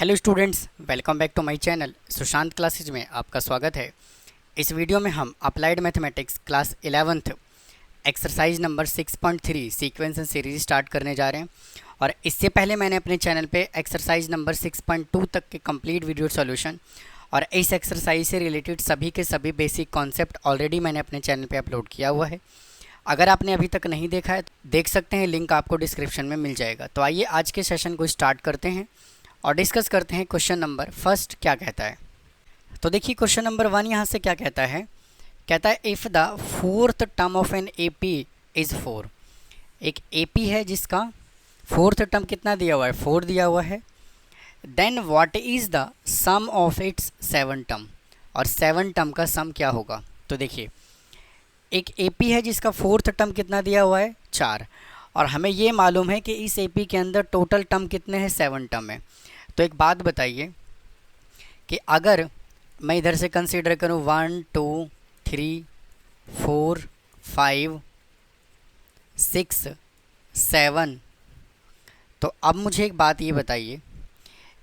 Hello students, welcome back to my channel Sushant classes में आपका स्वागत है। इस वीडियो में हम applied mathematics class 11th exercise number 6.3 sequence and series start करने जा रहे हैं। और इससे पहले मैंने अपने चैनल पे एक्सरसाइज नंबर 6.2 तक के कंप्लीट वीडियो सॉल्यूशन और इस एक्सरसाइज से रिलेटेड सभी के सभी बेसिक कॉन्सेप्ट ऑलरेडी मैंने अपने चैनल पे अपलोड किया हुआ है। अगर आपने अभी तक नहीं देखा है तो देख सकते हैं, लिंक आपको डिस्क्रिप्शन में मिल जाएगा। तो आइए आज के सेशन को स्टार्ट करते हैं और डिस्कस करते हैं क्वेश्चन नंबर फर्स्ट क्या कहता है। तो देखिए क्वेश्चन नंबर 1 यहाँ से क्या कहता है। कहता है if the fourth term of an AP is 4। एक एपी है जिसका फोर्थ टर्म कितना दिया हुआ है, 4 दिया हुआ है। Then what is the sum of its 7 term, और 7 टर्म का सम क्या होगा। तो देखिए एक एपी है जिसका फोर्थ टर्म कितना दिया हुआ है, 4, और हमें ये मालूम है कि इस एपी के अंदर टोटल टर्म कितने हैं, 7 टर्म है। तो एक बात बताइए कि अगर मैं इधर से कंसीडर करूं 1 2 3 4 5 6 7, तो अब मुझे एक बात ये बताइए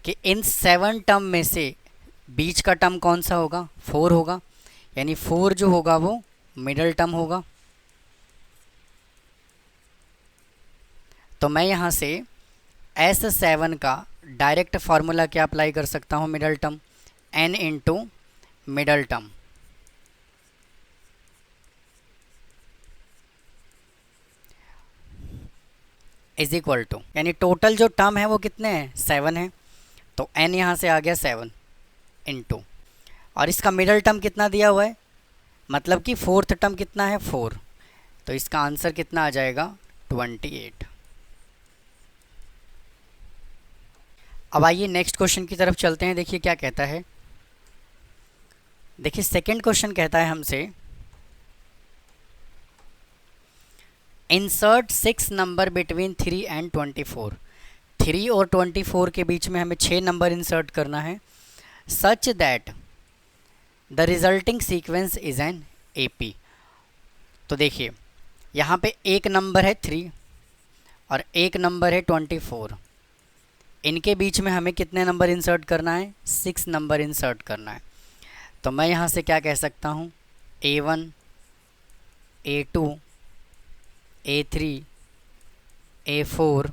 कि इन 7 टर्म में से बीच का टर्म कौन सा होगा, 4 होगा। यानी 4 जो होगा वो मिडल टर्म होगा। तो मैं यहाँ से S7 का डायरेक्ट फार्मूला क्या अप्लाई कर सकता हूँ, middle term n into middle term is equal to, यानी टोटल जो टर्म है वो कितने हैं, 7 है। तो n यहाँ से आ गया 7 इंटू, और इसका मिडल टर्म कितना दिया हुआ है, मतलब कि फोर्थ टर्म कितना है, 4। तो इसका आंसर कितना आ जाएगा, 28। अब आइए नेक्स्ट क्वेश्चन की तरफ चलते हैं। देखिए क्या कहता है। देखिए सेकंड क्वेश्चन कहता है हमसे इंसर्ट 6 नंबर बिटवीन 3 एंड 24। 3 और 24 के बीच में हमें 6 नंबर इंसर्ट करना है, such that the resulting sequence is an AP. तो देखिए यहाँ पे एक नंबर है 3 और एक नंबर है 24। इनके बीच में हमें कितने नंबर इंसर्ट करना है, 6 नंबर इंसर्ट करना है। तो मैं यहाँ से क्या कह सकता हूँ, A1 A2 A3 A4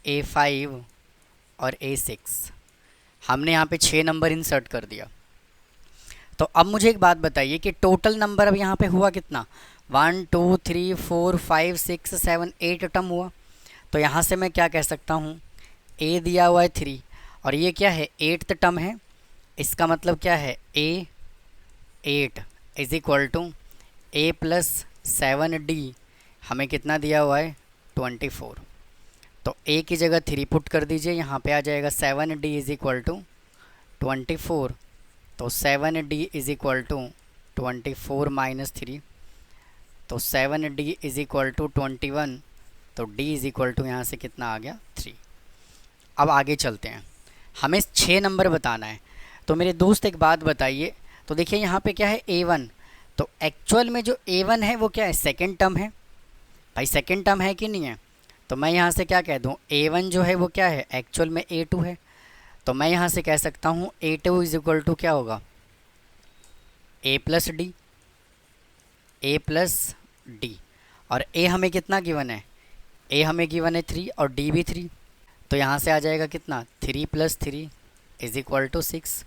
A5 और A6। हमने यहाँ पे 6 नंबर इंसर्ट कर दिया। तो अब मुझे एक बात बताइए कि टोटल नंबर अब यहाँ पे हुआ कितना, 1 2 3 4 5 6 7 8 टर्म हुआ। तो यहाँ से मैं क्या कह सकता हूँ, A दिया हुआ है 3 और ये क्या है, 8th टर्म है। इसका मतलब क्या है, A 8 is equal to A plus 7D हमें कितना दिया हुआ है, 24। तो A की जगह 3 पुट कर दीजिए, यहाँ पे आ जाएगा 7D इज इक्वल टू 24। तो 7D is equal to 24 minus 3, तो 7D इज इक्वल टू 21। तो D इज इक्वल टू यहाँ से कितना आ गया, 3। अब आगे चलते हैं, हमें 6 नंबर बताना है। तो मेरे दोस्त एक बात बताइए, तो देखिए यहाँ पे क्या है, A1। तो एक्चुअल में जो A1 है वो क्या है, सेकंड टर्म है। भाई सेकंड टर्म है कि नहीं है। तो मैं यहाँ से क्या कह दूँ, A1 जो है वो क्या है, एक्चुअल में A2 है। तो मैं यहाँ से कह सकता हूँ A2 इज इक्वल टू क्या होगा, A plus D, A plus D. और A हमें कितना गिवन है, A हमें गिवन है 3 और D भी 3। तो यहाँ से आ जाएगा कितना, 3 प्लस 3 इज इक्वल टू 6।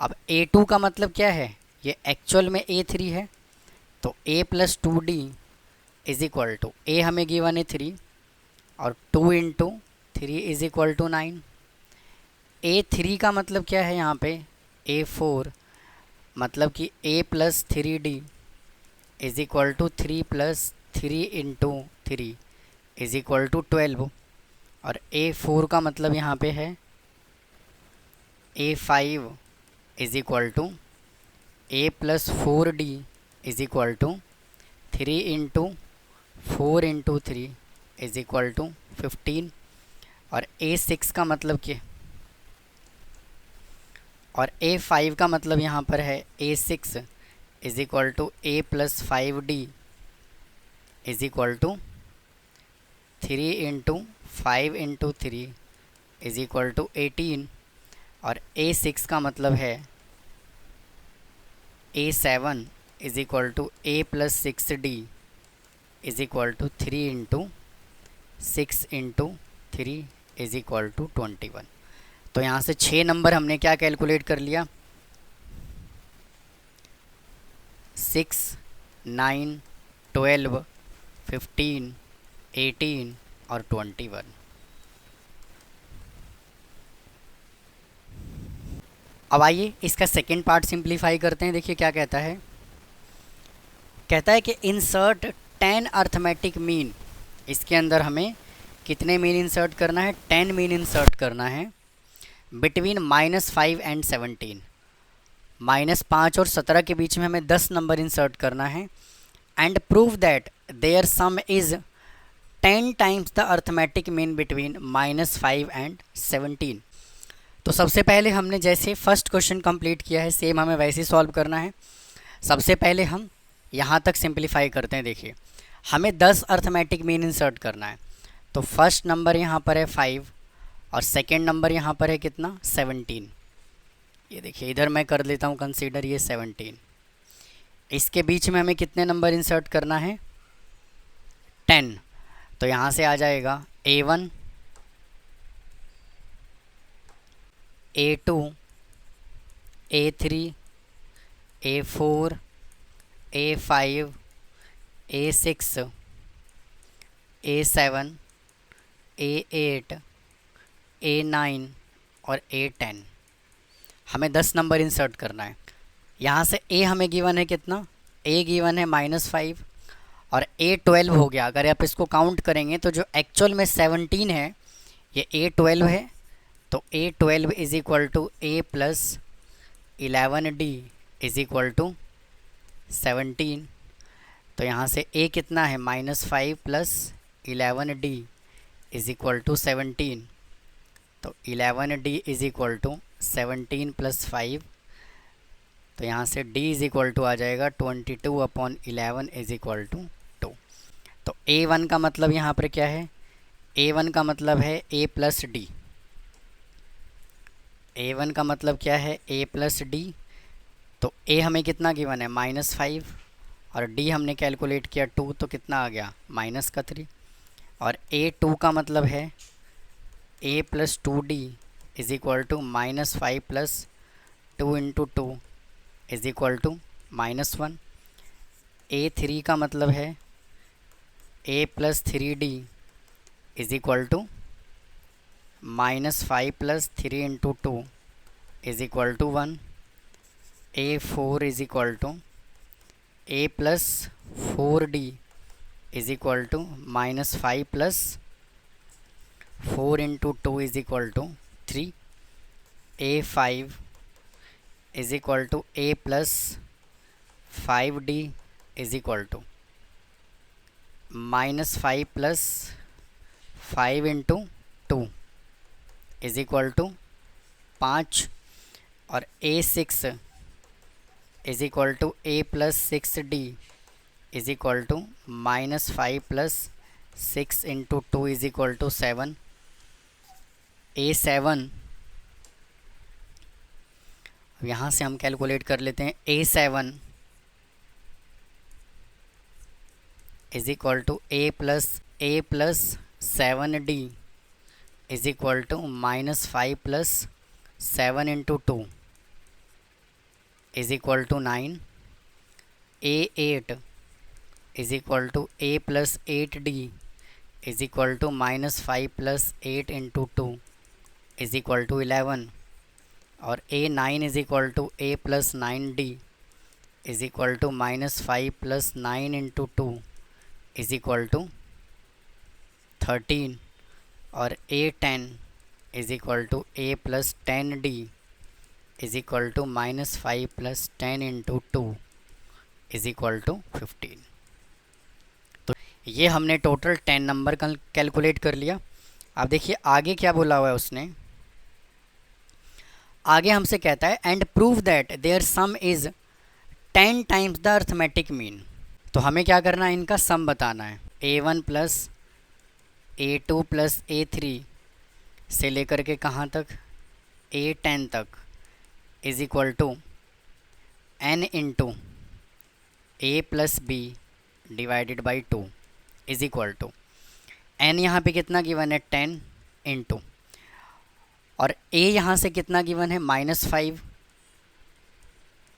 अब A2 का मतलब क्या है, ये एक्चुअल में A3 है। तो A plus 2D is equal to, A हमें गिवन है 3 और 2 into 3 is equal to 9। A3 का मतलब क्या है यहाँ पे, A4, मतलब कि A plus 3D is equal to 3 plus 3 into 3 is equal to 12। और A4 का मतलब यहाँ पे है A5 is equal to A plus 4D is equal to 3 into 4 into 3 is equal to 15। और A6 का मतलब क्या, और A5 का मतलब यहाँ पर है A6 is equal to A plus 5D is equal to 3 into 5 into 3 is equal to 18 और A6 का मतलब है A7 is equal to A plus 6D is equal to 3 into 6 into 3 is equal to 21। तो यहाँ से 6 number हमने क्या calculate कर लिया, 6, 9, 12, 15, 18 और 21। अब आइए इसका सेकेंड पार्ट सिंप्लीफाई करते हैं। देखिए क्या कहता है, कहता है कि इंसर्ट 10 अर्थमेटिक मीन। इसके अंदर हमें कितने मीन इंसर्ट करना है, 10 मीन इंसर्ट करना है बिटवीन -5 एंड 17। -5 और 17 के बीच में हमें 10 नंबर इंसर्ट करना है and prove that their sum is 10 times the arithmetic mean between -5 and 17। तो सबसे पहले हमने जैसे फर्स्ट क्वेश्चन कंप्लीट किया है सेम हमें वैसे ही सॉल्व करना है। सबसे पहले हम यहाँ तक सिंप्लीफाई करते हैं। देखिए हमें 10 अर्थमेटिक मीन इंसर्ट करना है, तो फर्स्ट नंबर यहाँ पर है 5 और सेकेंड नंबर यहाँ पर है कितना, 17। ये देखिए इधर मैं कर लेता हूँ कंसीडर ये 17। इसके बीच में हमें कितने नंबर इंसर्ट करना है, 10। तो यहाँ से आ जाएगा A1, A2, A3, A4, A5, A6, A7, A8, A9 और A10। हमें 10 नंबर इंसर्ट करना है। यहाँ से A हमें गिवन है कितना, A गिवन है -5 और A12 हो गया। अगर आप इसको काउंट करेंगे तो जो एक्चुअल में 17 है ये A12 है। तो A12 is equal to A plus 11D is equal to 17। तो यहाँ से A कितना है, -5 plus 11D is equal to 17। तो 11D is equal to 17 plus 5। तो यहाँ से D इज इक्वल टू आ जाएगा 22/11 इज इक्वल टू 2। तो A1 का मतलब यहाँ पर क्या है, A1 का मतलब है A प्लस D। A1 का मतलब क्या है, A प्लस D। तो A हमें कितना गिवन है, -5 और D हमने कैलकुलेट किया 2, तो कितना आ गया, -3। और A2 का मतलब है A plus 2D is equal to -5 plus 2 into 2 is equal to -1। A3 का मतलब है A plus 3D is equal to -5 plus 3 into 2 is equal to 1। A4 is equal to A plus 4D is equal to -5 plus 4 into 2 is equal to 3। A5 is equal to A plus 5D is equal to -5 plus 5 into 2 is equal to 5। और A6 is equal to A plus 6D is equal to -5 plus 6 into 2 is equal to 7। A7 यहाँ से हम calculate कर लेते हैं। A7 is equal to A plus 7D is equal to -5 plus 7 into 2 is equal to 9। A8 is equal to A plus 8D is equal to -5 plus 8 into 2 is equal to 11। और A9 is equal to A plus 9D is equal to -5 plus 9 into 2 is equal to 13। और A10 is equal to A plus 10D is equal to -5 plus 10 into 2 is equal to 15। तो ये हमने total 10 number calculate कर लिया। अब देखिए आगे क्या बोला हुआ है उसने, आगे हमसे कहता है and prove that their sum is 10 times the arithmetic mean. तो हमें क्या करना है, इनका सम बताना है। A1 plus A2 plus A3 से लेकर के कहाँ तक, A10 तक is equal to n into a plus B divided by 2 is equal to n यहाँ पे कितना गिवन है 10 इंटू, और a यहाँ से कितना गिवन है -5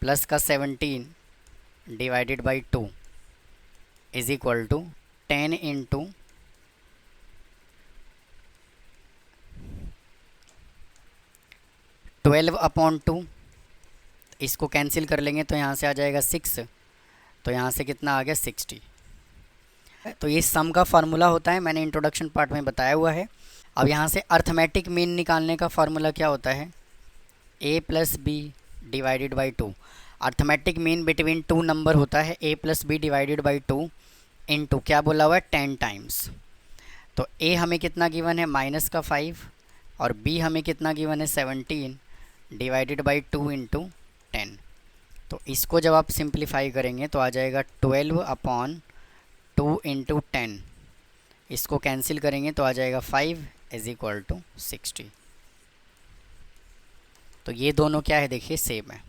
प्लस का 17 divided by 2 is equal to 10 into 12/2। इसको कैंसिल कर लेंगे तो यहाँ से आ जाएगा 6, तो यहाँ से कितना आ गया 60। तो ये सम का फार्मूला होता है, मैंने इंट्रोडक्शन पार्ट में बताया हुआ है। अब यहाँ से अर्थमेटिक मीन निकालने का फार्मूला क्या होता है, a plus B divided by 2। Arithmetic mean between two number होता है a plus B divided by 2 into क्या बोला हुआ है 10 टाइम्स। तो a हमें कितना गिवन है -5 और b हमें कितना गिवन है 17 डिवाइडेड बाई 2 इंटू 10। तो इसको जब आप सिंप्लीफाई करेंगे तो आ जाएगा 12/2 इंटू 10। इसको कैंसिल करेंगे तो आ जाएगा 5 इज इक्वल टू 60। तो ये दोनों क्या है देखिए सेम है।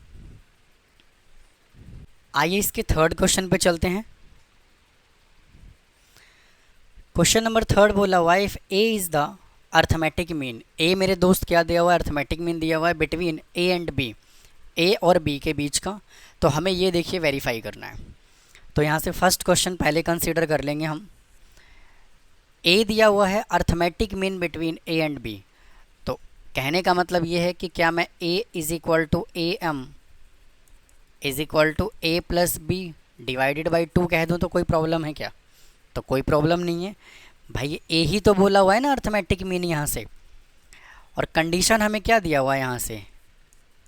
आइए इसके थर्ड क्वेश्चन पे चलते हैं। क्वेश्चन नंबर थर्ड बोला हुआ है if A is the arithmetic mean, A मेरे दोस्त क्या दिया हुआ है, अर्थमेटिक मीन दिया हुआ है बिटवीन ए एंड बी, ए और बी के बीच का। तो हमें ये देखिए वेरीफाई करना है। तो यहाँ से फर्स्ट क्वेश्चन पहले कंसीडर कर लेंगे हम। ए दिया हुआ है arithmetic mean between A and B, तो कहने का मतलब ये है कि क्या मैं A is equal to A M is equal to A plus B divided by 2 कह दूँ तो कोई प्रॉब्लम है क्या? तो कोई प्रॉब्लम नहीं है भाई, ए ही तो बोला हुआ है ना अर्थमेटिक मीन यहाँ से। और कंडीशन हमें क्या दिया हुआ है यहाँ से,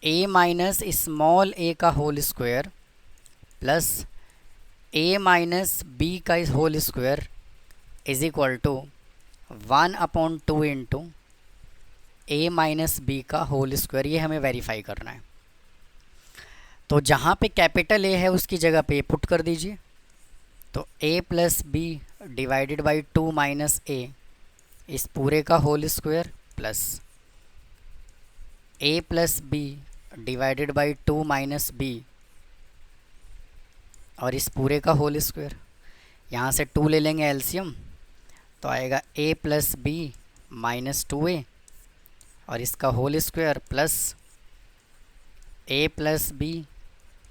a माइनस स्मॉल a का whole square plus a minus B का whole square is equal to 1/2 into a minus B का होल स्क्वायर। ये हमें वेरीफाई करना है। तो जहाँ पे कैपिटल A है उसकी जगह पे पुट कर दीजिए। तो a plus B divided by 2 minus a इस पूरे का whole square plus a plus B divided by 2 minus b और इस पूरे का होल स्क्वायर। यहाँ से 2 ले लेंगे एलसीएम तो आएगा a plus b minus 2a और इसका whole square plus a plus b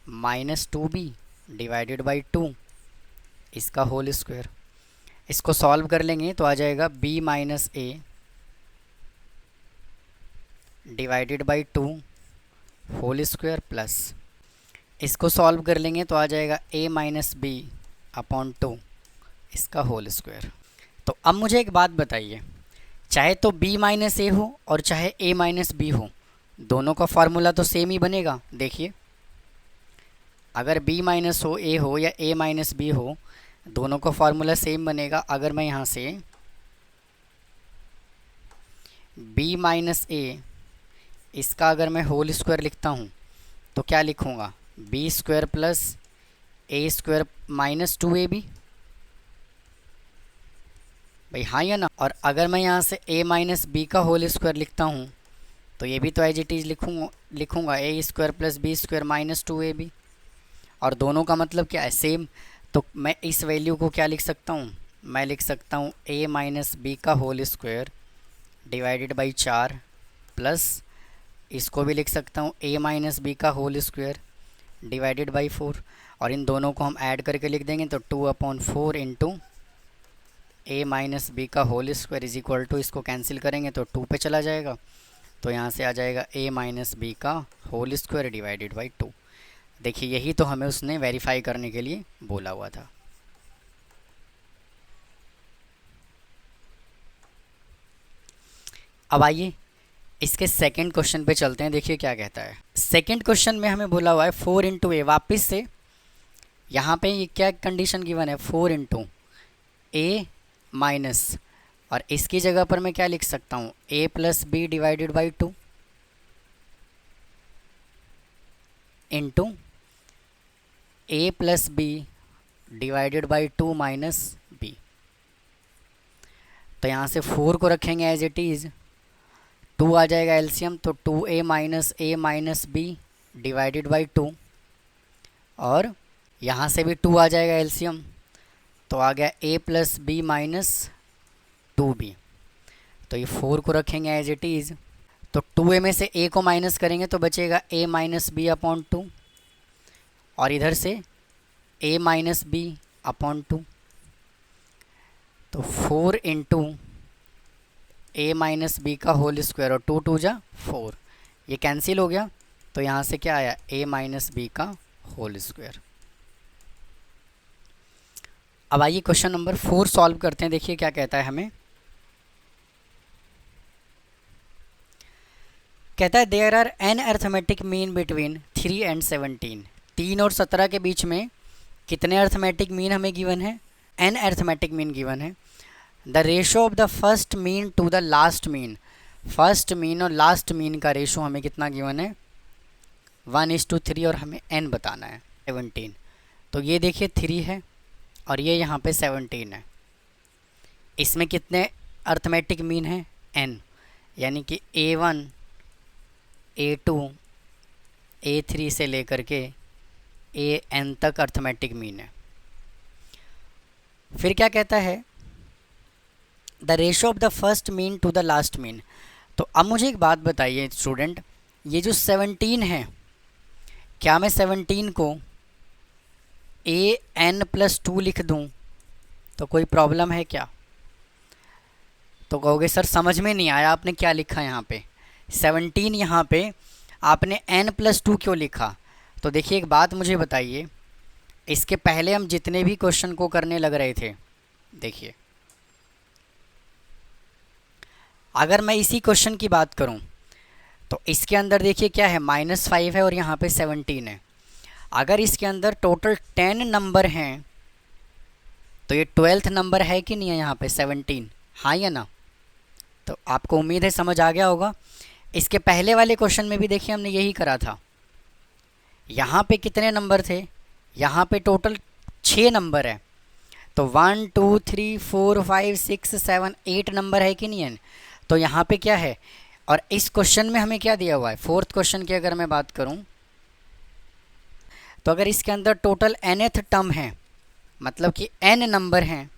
minus 2b divided by 2 इसका होल स्क्वायर। इसको सॉल्व कर लेंगे तो आ जाएगा b minus a divided by 2 whole square plus इसको सॉल्व कर लेंगे तो आ जाएगा a माइनस बी अपॉन 2 इसका होल स्क्वायर। तो अब मुझे एक बात बताइए, चाहे तो b माइनस ए हो और चाहे a माइनस बी हो, दोनों का फार्मूला तो सेम ही बनेगा। देखिए अगर b माइनस हो a हो या a माइनस बी हो, दोनों का फार्मूला सेम बनेगा। अगर मैं यहाँ से b माइनस ए इसका अगर मैं होल स्क्वायर लिखता हूँ तो क्या लिखूँगा, बी स्क्वायर प्लस ए स्क्वायर माइनस 2ab भाई, हाँ या ना। और अगर मैं यहाँ से a माइनस बी का होल स्क्वायर लिखता हूँ तो ये भी तो एज इट इज़ लिखूँगा A square plus B square minus 2ab। और दोनों का मतलब क्या है, सेम। तो मैं इस वैल्यू को क्या लिख सकता हूँ, मैं लिख सकता हूँ a माइनस बी का whole square divided by 4 plus इसको भी लिख सकता हूँ a माइनस बी का होल स्क्वायर डिवाइडेड बाई 4। और इन दोनों को हम ऐड करके लिख देंगे तो 2/4 इंटू a माइनस बी का whole square is equal to, इसको कैंसिल करेंगे तो 2 पे चला जाएगा। तो यहाँ से आ जाएगा a माइनस बी का होल स्क्वायर डिवाइडेड बाई 2। देखिए यही तो हमें उसने वेरीफाई करने के लिए बोला हुआ था। अब आइए इसके सेकंड क्वेश्चन पे चलते हैं। देखिए क्या कहता है। सेकंड क्वेश्चन में हमें बोला हुआ है 4 इंटू ए। वापिस से यहाँ पे ये क्या कंडीशन गिवन है, 4 इंटू ए माइनस, और इसकी जगह पर मैं क्या लिख सकता हूँ, a plus B divided by 2 into a plus B divided by 2 minus b. तो यहाँ से 4 को रखेंगे एज इट इज़ 2 आ जाएगा एलसीएम, तो 2a minus a minus b divided by 2, और यहाँ से भी 2 आ जाएगा एलसीएम, तो आ गया a plus b minus 2b। तो ये 4 को रखेंगे एज इट इज़, तो 2a में से a को माइनस करेंगे तो बचेगा a माइनस बी अपॉन 2, और इधर से a माइनस बी अपॉन 2, तो 4 इंटू a माइनस बी का होल स्क्वायर, और 2 2 जा 4, ये कैंसिल हो गया, तो यहाँ से क्या आया a माइनस बी का होल स्क्वायर। अब आइए क्वेश्चन नंबर 4 सॉल्व करते हैं। देखिए क्या कहता है हमें, कहता है there are n arithmetic mean between 3 and 17। 3 और 17 के बीच में कितने अर्थमेटिक मीन हमें गिवन है, एन अर्थमेटिक मीन गिवन है। The ratio of the first mean to the last mean, first mean और लास्ट मीन का रेशो हमें कितना गिवन है 1:3, और हमें n बताना है 17। तो ये देखिए 3 है और ये यहाँ पे 17 है, इसमें कितने अर्थमेटिक मीन है n, यानी कि a1 a2 a3 से लेकर के an तक अर्थमेटिक मीन है। फिर क्या कहता है the ratio of the first mean to the last mean. तो अब मुझे एक बात बताइए स्टूडेंट, ये जो 17 है, क्या मैं 17 को an+2 लिख दूं तो कोई प्रॉब्लम है क्या? तो कहोगे सर समझ में नहीं आया आपने क्या लिखा यहाँ पे, 17 यहाँ पे आपने n+2 क्यों लिखा? तो देखिए एक बात मुझे बताइए, इसके पहले हम जितने भी क्वेश्चन को करने लग रहे थे, देखिए अगर मैं इसी क्वेश्चन की बात करूं तो इसके अंदर देखिए क्या है -5 है और यहाँ पे 17 है। अगर इसके अंदर टोटल 10 नंबर हैं तो ये 12th नंबर है कि नहीं है यहाँ पे 17, हाँ या ना? तो आपको उम्मीद है समझ आ गया होगा। इसके पहले वाले क्वेश्चन में भी देखिए हमने यही करा था। यहाँ पे कितने नंबर थे, यहाँ पे टोटल 6 नंबर है, तो 1 2 3 4 5 6 7 8 नंबर है कि नहीं है? तो यहाँ पे क्या है, और इस क्वेश्चन में हमें क्या दिया हुआ है, 4th क्वेश्चन की अगर मैं बात करूँ तो अगर इसके अंदर टोटल nth टर्म है, मतलब कि n नंबर हैं,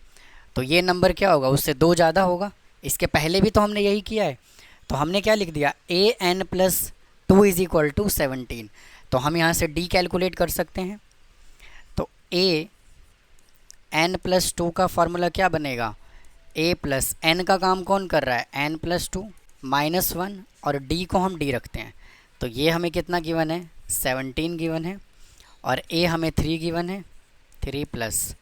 तो ये नंबर क्या होगा, उससे 2 ज़्यादा होगा। इसके पहले भी तो हमने यही किया है, तो हमने क्या लिख दिया an+2 = 17। तो हम यहाँ से d कैलकुलेट कर सकते हैं। तो an+2 का फॉर्मूला क्या बनेगा, a + n का काम कौन कर रहा है, n+2 -1, और d को हम d रखते हैं। तो ये हमें कितना गिवन है 17 गिवन है, और a हमें 3 गिवन है, 3 +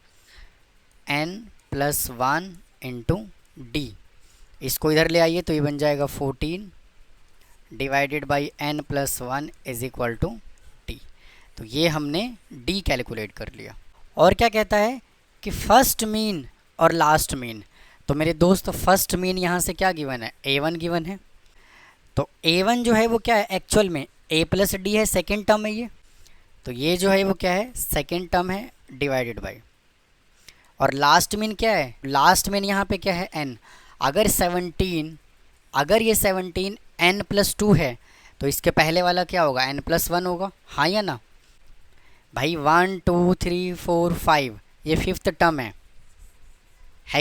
n+1 × d। इसको इधर ले आइए तो ये बन जाएगा 14 डिवाइडेड बाई n+1 = d। तो ये हमने d कैलकुलेट कर लिया। और क्या कहता है कि फर्स्ट मीन और लास्ट मीन। तो मेरे दोस्त फर्स्ट मीन यहाँ से क्या गिवन है, a1 गिवन है। तो a1 जो है वो क्या है एक्चुअल में a + d है, सेकेंड टर्म है ये, तो ये जो है वो क्या है सेकेंड टर्म है डिवाइडेड बाई, और लास्ट मीन क्या है, लास्ट मीन यहाँ पे क्या है n। अगर ये 17 n+2 है तो इसके पहले वाला क्या होगा n+1 होगा, हाँ या ना भाई? 1 2 3 4 5 ये 5th टर्म है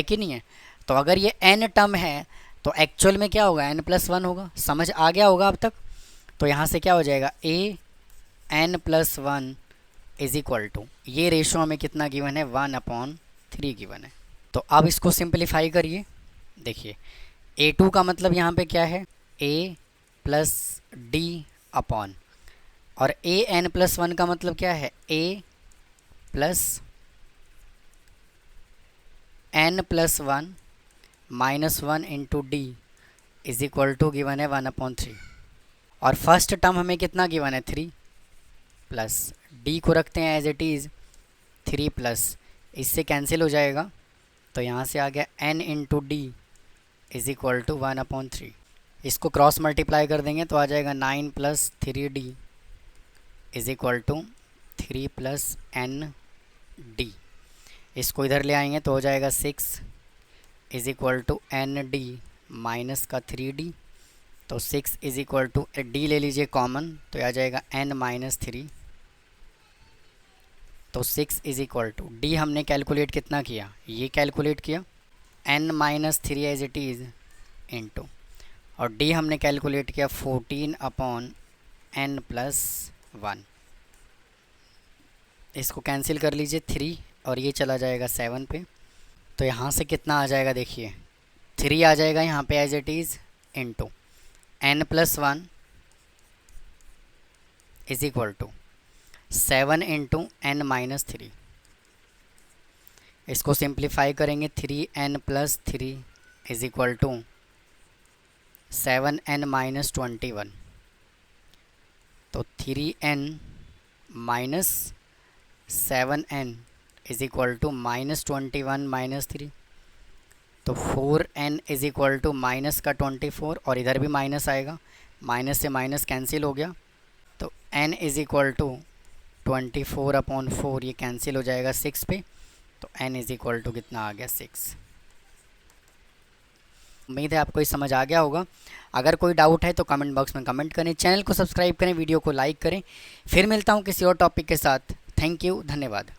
कि नहीं है? तो अगर ये n टर्म है तो एक्चुअल में क्या होगा n+1 होगा। समझ आ गया होगा अब तक? तो यहाँ से क्या हो जाएगा an+1 = ये रेशो हमें कितना गिवन है 1/3 गिवन है। तो अब इसको सिंपलीफाई करिए। देखिए a2 का मतलब यहाँ पे क्या है a + d अपॉन, और an+1 का मतलब क्या है a + n+1 -1 × d = गिवन है 1/3। और फर्स्ट टर्म हमें कितना गिवन है 3, प्लस d को रखते हैं एज इट इज़ 3 +, इससे कैंसिल हो जाएगा, तो यहाँ से आ गया n × d = 1/3। इसको क्रॉस मल्टीप्लाई कर देंगे तो आ जाएगा 9 + 3d = 3 + n d। इसको इधर ले आएंगे तो हो जाएगा 6 = n d - 3d तो 6 इज इक्वल टू डी ले लीजिए कॉमन, तो आ जाएगा n-3। तो 6 इज इक्वल टू डी हमने कैलकुलेट कितना किया, ये कैलकुलेट किया n-3 as it is into, और डी हमने कैलकुलेट किया 14/n+1। इसको कैंसिल कर लीजिए 3 और ये चला जाएगा 7 पे। तो यहाँ से कितना आ जाएगा देखिए, 3 आ जाएगा यहाँ पे as it is into n+1 is equal to 7 into n-3। इसको सिंप्लीफाई करेंगे 3n+3 is equal to 7n-21। तो 3n minus 7n is equal to -21 -3। तो 4n is equal to minus का 24 और इधर भी माइनस आएगा, माइनस से माइनस कैंसिल हो गया। तो n इज इक्वल टू 24/4, ये कैंसिल हो जाएगा 6 पे। तो n इज इक्वल टू कितना आ गया 6। उम्मीद है आपको ये समझ आ गया होगा। अगर कोई डाउट है तो कमेंट बॉक्स में कमेंट करें, चैनल को सब्सक्राइब करें, वीडियो को लाइक करें। फिर मिलता हूँ किसी और टॉपिक के साथ। थैंक यू, धन्यवाद।